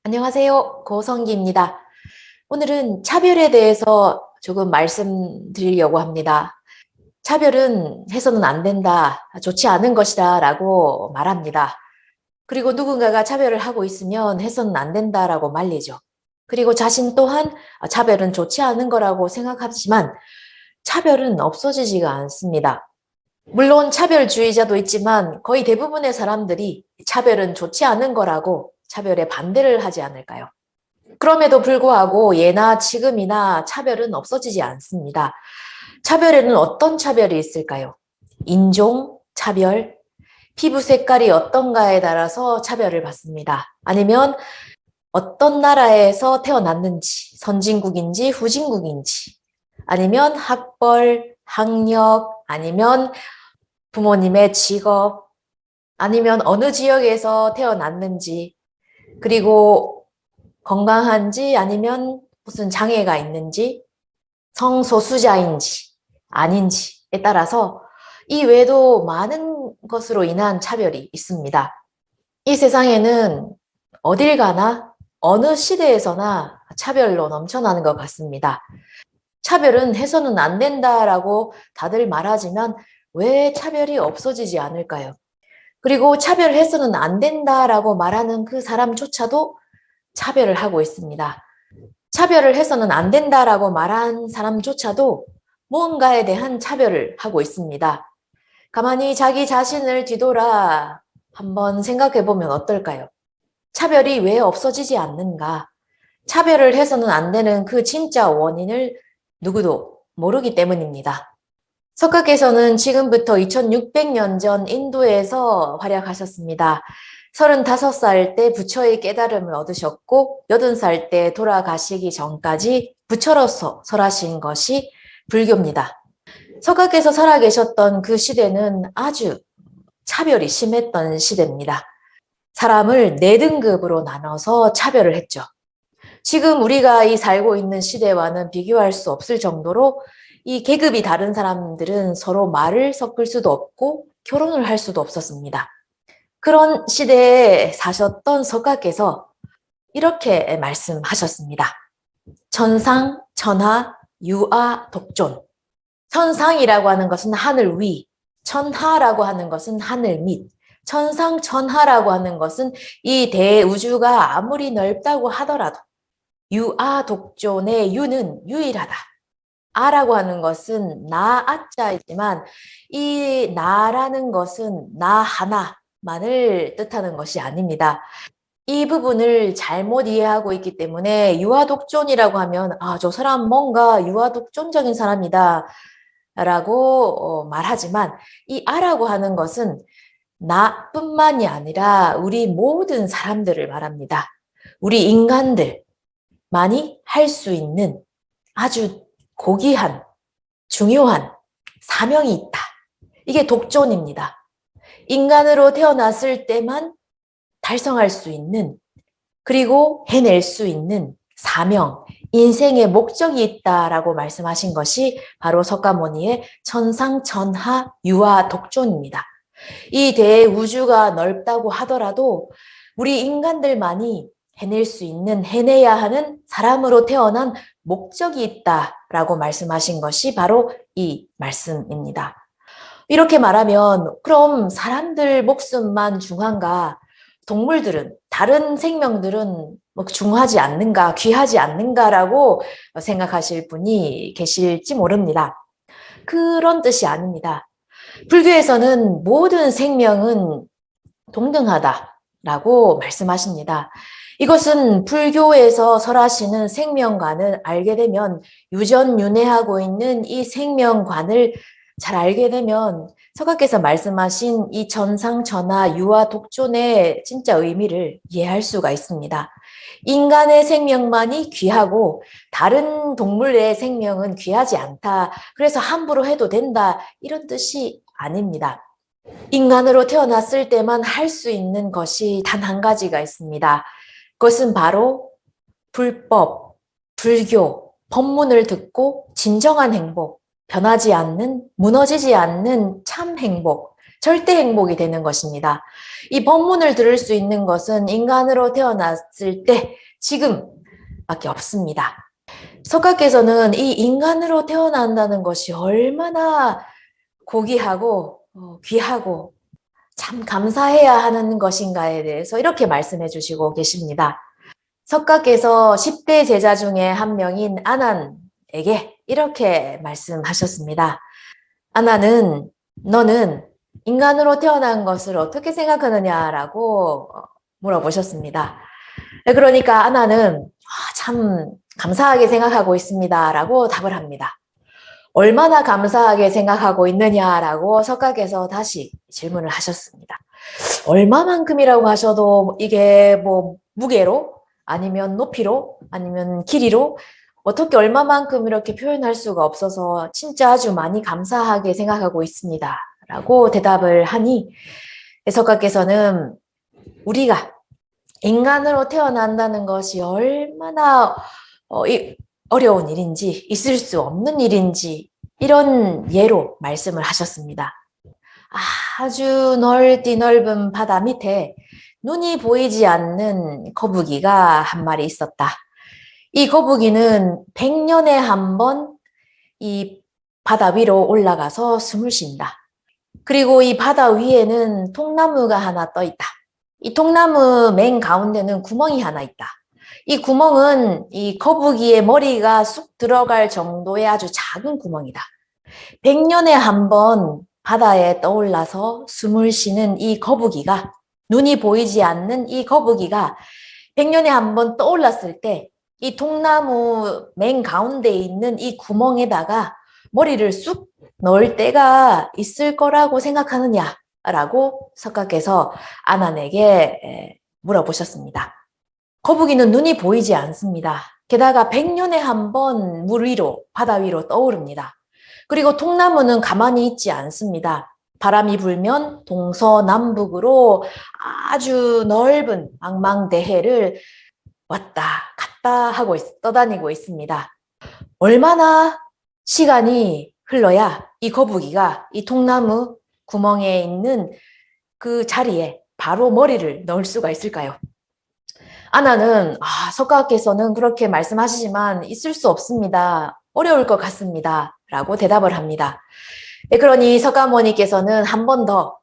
안녕하세요. 고성기입니다. 오늘은 차별에 대해서 조금 말씀드리려고 합니다. 차별은 해서는 안 된다, 좋지 않은 것이다 라고 말합니다. 그리고 누군가가 차별을 하고 있으면 해서는 안 된다라고 말리죠. 그리고 자신 또한 차별은 좋지 않은 거라고 생각하지만 차별은 없어지지가 않습니다. 물론 차별주의자도 있지만 거의 대부분의 사람들이 차별은 좋지 않은 거라고 차별에 반대를 하지 않을까요? 그럼에도 불구하고 예나 지금이나 차별은 없어지지 않습니다. 차별에는 어떤 차별이 있을까요? 인종, 차별, 피부 색깔이 어떤가에 따라서 차별을 받습니다. 아니면 어떤 나라에서 태어났는지, 선진국인지 후진국인지, 아니면 학벌, 학력, 아니면 부모님의 직업, 아니면 어느 지역에서 태어났는지, 그리고 건강한지 아니면 무슨 장애가 있는지, 성소수자인지 아닌지에 따라서 이 외에도 많은 것으로 인한 차별이 있습니다. 이 세상에는 어딜 가나 어느 시대에서나 차별로 넘쳐나는 것 같습니다. 차별은 해서는 안 된다라고 다들 말하지만 왜 차별이 없어지지 않을까요? 그리고 차별해서는 안 된다라고 말하는 그 사람조차도 차별을 하고 있습니다. 차별을 해서는 안 된다라고 말한 사람조차도 무언가에 대한 차별을 하고 있습니다. 가만히 자기 자신을 뒤돌아 한번 생각해 보면 어떨까요? 차별이 왜 없어지지 않는가? 차별을 해서는 안 되는 그 진짜 원인을 누구도 모르기 때문입니다. 석가께서는 지금부터 2600년 전 인도에서 활약하셨습니다. 35살 때 부처의 깨달음을 얻으셨고 80살 때 돌아가시기 전까지 부처로서 설하신 것이 불교입니다. 석가께서 살아계셨던 그 시대는 아주 차별이 심했던 시대입니다. 사람을 4등급으로 나눠서 차별을 했죠. 지금 우리가 이 살고 있는 시대와는 비교할 수 없을 정도로 이 계급이 다른 사람들은 서로 말을 섞을 수도 없고 결혼을 할 수도 없었습니다. 그런 시대에 사셨던 석가께서 이렇게 말씀하셨습니다. 천상, 천하, 유아, 독존. 천상이라고 하는 것은 하늘 위, 천하라고 하는 것은 하늘 밑, 천상, 천하라고 하는 것은 이 대우주가 아무리 넓다고 하더라도 유아, 독존의 유는 유일하다. 아라고 하는 것은 나, 아자이지만 이 나라는 것은 나 하나만을 뜻하는 것이 아닙니다. 이 부분을 잘못 이해하고 있기 때문에 유아독존이라고 하면 저 사람 뭔가 유아독존적인 사람이다 라고 말하지만 이 아라고 하는 것은 나뿐만이 아니라 우리 모든 사람들을 말합니다. 우리 인간들만이 할 수 있는 아주 고귀한 중요한 사명이 있다. 이게 독존입니다. 인간으로 태어났을 때만 달성할 수 있는 그리고 해낼 수 있는 사명, 인생의 목적이 있다라고 말씀하신 것이 바로 석가모니의 천상천하 유아 독존입니다. 이 대우주가 넓다고 하더라도 우리 인간들만이 해낼 수 있는, 해내야 하는 사람으로 태어난 목적이 있다라고 말씀하신 것이 바로 이 말씀입니다. 이렇게 말하면 그럼 사람들 목숨만 중한가? 동물들은, 다른 생명들은 뭐 중하지 않는가, 귀하지 않는가라고 생각하실 분이 계실지 모릅니다. 그런 뜻이 아닙니다. 불교에서는 모든 생명은 동등하다라고 말씀하십니다. 이것은 불교에서 설하시는 생명관을 알게 되면 유전윤회하고 있는 이 생명관을 잘 알게 되면 석가께서 말씀하신 이 천상천하 유아 독존의 진짜 의미를 이해할 수가 있습니다. 인간의 생명만이 귀하고 다른 동물의 생명은 귀하지 않다. 그래서 함부로 해도 된다. 이런 뜻이 아닙니다. 인간으로 태어났을 때만 할 수 있는 것이 단 한 가지가 있습니다. 그것은 바로 불법, 불교, 법문을 듣고 진정한 행복, 변하지 않는, 무너지지 않는 참 행복, 절대 행복이 되는 것입니다. 이 법문을 들을 수 있는 것은 인간으로 태어났을 때 지금밖에 없습니다. 석가께서는 이 인간으로 태어난다는 것이 얼마나 고귀하고 귀하고 참 감사해야 하는 것인가에 대해서 이렇게 말씀해 주시고 계십니다. 석가께서 10대 제자 중에 한 명인 아난에게 이렇게 말씀하셨습니다. 아난은 너는 인간으로 태어난 것을 어떻게 생각하느냐라고 물어보셨습니다. 그러니까 아난은 참 감사하게 생각하고 있습니다라고 답을 합니다. 얼마나 감사하게 생각하고 있느냐라고 석가께서 다시 질문을 하셨습니다. 얼마만큼이라고 하셔도 이게 뭐 무게로 아니면 높이로 아니면 길이로 어떻게 얼마만큼 이렇게 표현할 수가 없어서 진짜 아주 많이 감사하게 생각하고 있습니다. 라고 대답을 하니 석가께서는 우리가 인간으로 태어난다는 것이 얼마나 어려운 일인지 있을 수 없는 일인지 이런 예로 말씀을 하셨습니다. 아주 넓은 바다 밑에 눈이 보이지 않는 거북이가 한 마리 있었다. 이 거북이는 100년에 한 번 이 바다 위로 올라가서 숨을 쉰다. 그리고 이 바다 위에는 통나무가 하나 떠 있다. 이 통나무 맨 가운데는 구멍이 하나 있다. 이 구멍은 이 거북이의 머리가 쑥 들어갈 정도의 아주 작은 구멍이다. 100년에 한 번 바다에 떠올라서 숨을 쉬는 이 거북이가, 눈이 보이지 않는 이 거북이가 100년에 한 번 떠올랐을 때 이 통나무 맨 가운데 있는 이 구멍에다가 머리를 쑥 넣을 때가 있을 거라고 생각하느냐라고 석가께서 아난에게 물어보셨습니다. 거북이는 눈이 보이지 않습니다. 게다가 100년에 한 번 물 위로, 바다 위로 떠오릅니다. 그리고 통나무는 가만히 있지 않습니다. 바람이 불면 동서남북으로 아주 넓은 망망대해를 왔다 갔다 하고 떠다니고 있습니다. 얼마나 시간이 흘러야 이 거북이가 이 통나무 구멍에 있는 그 자리에 바로 머리를 넣을 수가 있을까요? 아나는 석가께서는 그렇게 말씀하시지만 있을 수 없습니다. 어려울 것 같습니다. 라고 대답을 합니다. 그러니 석가모니께서는 한 번 더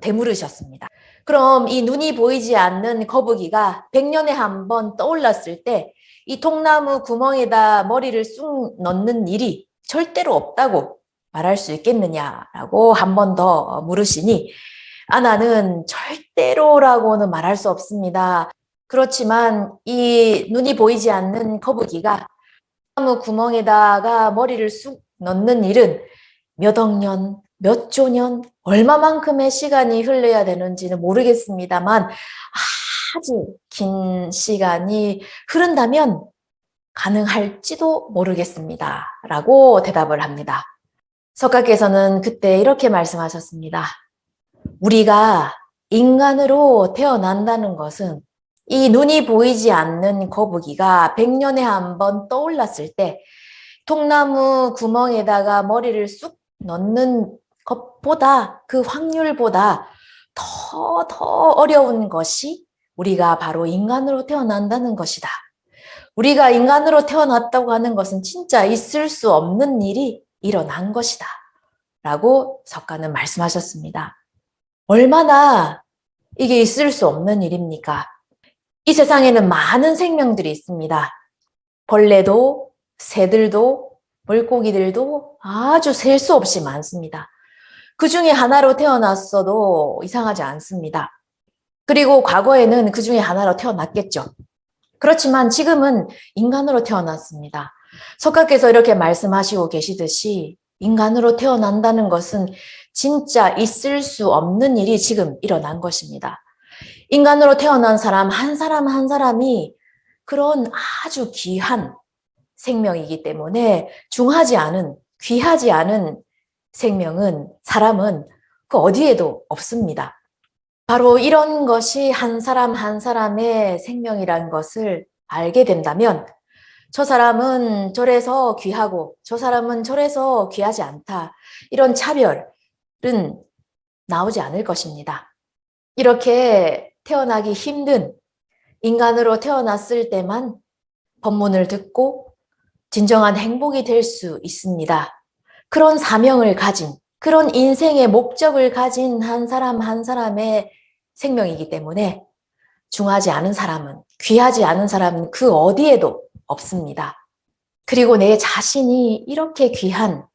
되물으셨습니다. 그럼 이 눈이 보이지 않는 거북이가 100년에 한 번 떠올랐을 때 이 통나무 구멍에다 머리를 쑥 넣는 일이 절대로 없다고 말할 수 있겠느냐라고 한 번 더 물으시니 아나는 절대로라고는 말할 수 없습니다. 그렇지만 이 눈이 보이지 않는 거북이가 나무 구멍에다가 머리를 쑥 넣는 일은 몇 억 년, 몇 조 년, 얼마만큼의 시간이 흘러야 되는지는 모르겠습니다만 아주 긴 시간이 흐른다면 가능할지도 모르겠습니다. 라고 대답을 합니다. 석가께서는 그때 이렇게 말씀하셨습니다. 우리가 인간으로 태어난다는 것은 이 눈이 보이지 않는 거북이가 100년에 한 번 떠올랐을 때 통나무 구멍에다가 머리를 쑥 넣는 것보다 그 확률보다 더 어려운 것이 우리가 바로 인간으로 태어난다는 것이다. 우리가 인간으로 태어났다고 하는 것은 진짜 있을 수 없는 일이 일어난 것이다. 라고 석가는 말씀하셨습니다. 얼마나 이게 있을 수 없는 일입니까? 이 세상에는 많은 생명들이 있습니다. 벌레도, 새들도, 물고기들도 아주 셀 수 없이 많습니다. 그 중에 하나로 태어났어도 이상하지 않습니다. 그리고 과거에는 그 중에 하나로 태어났겠죠. 그렇지만 지금은 인간으로 태어났습니다. 석가께서 이렇게 말씀하시고 계시듯이 인간으로 태어난다는 것은 진짜 있을 수 없는 일이 지금 일어난 것입니다. 인간으로 태어난 사람 한 사람이 그런 아주 귀한 생명이기 때문에 중하지 않은, 귀하지 않은 사람은 그 어디에도 없습니다. 바로 이런 것이 한 사람 한 사람의 생명이라는 것을 알게 된다면 저 사람은 저래서 귀하고 저 사람은 저래서 귀하지 않다. 이런 차별은 나오지 않을 것입니다. 이렇게 태어나기 힘든 인간으로 태어났을 때만 법문을 듣고 진정한 행복이 될 수 있습니다. 그런 사명을 가진, 그런 인생의 목적을 가진 한 사람 한 사람의 생명이기 때문에 중하지 않은 사람은, 귀하지 않은 사람은 그 어디에도 없습니다. 그리고 내 자신이 이렇게 귀한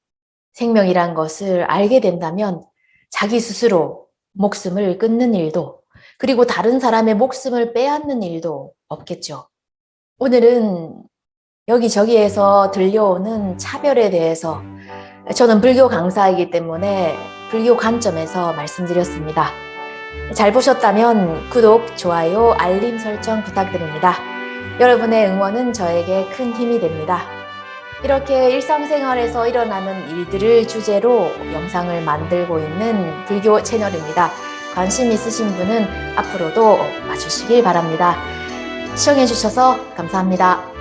생명이란 것을 알게 된다면 자기 스스로 목숨을 끊는 일도, 그리고 다른 사람의 목숨을 빼앗는 일도 없겠죠. 오늘은 여기저기에서 들려오는 차별에 대해서, 저는 불교 강사이기 때문에 불교 관점에서 말씀드렸습니다. 잘 보셨다면 구독, 좋아요, 알림 설정 부탁드립니다. 여러분의 응원은 저에게 큰 힘이 됩니다. 이렇게 일상생활에서 일어나는 일들을 주제로 영상을 만들고 있는 불교 채널입니다. 관심 있으신 분은 앞으로도 봐주시길 바랍니다. 시청해 주셔서 감사합니다.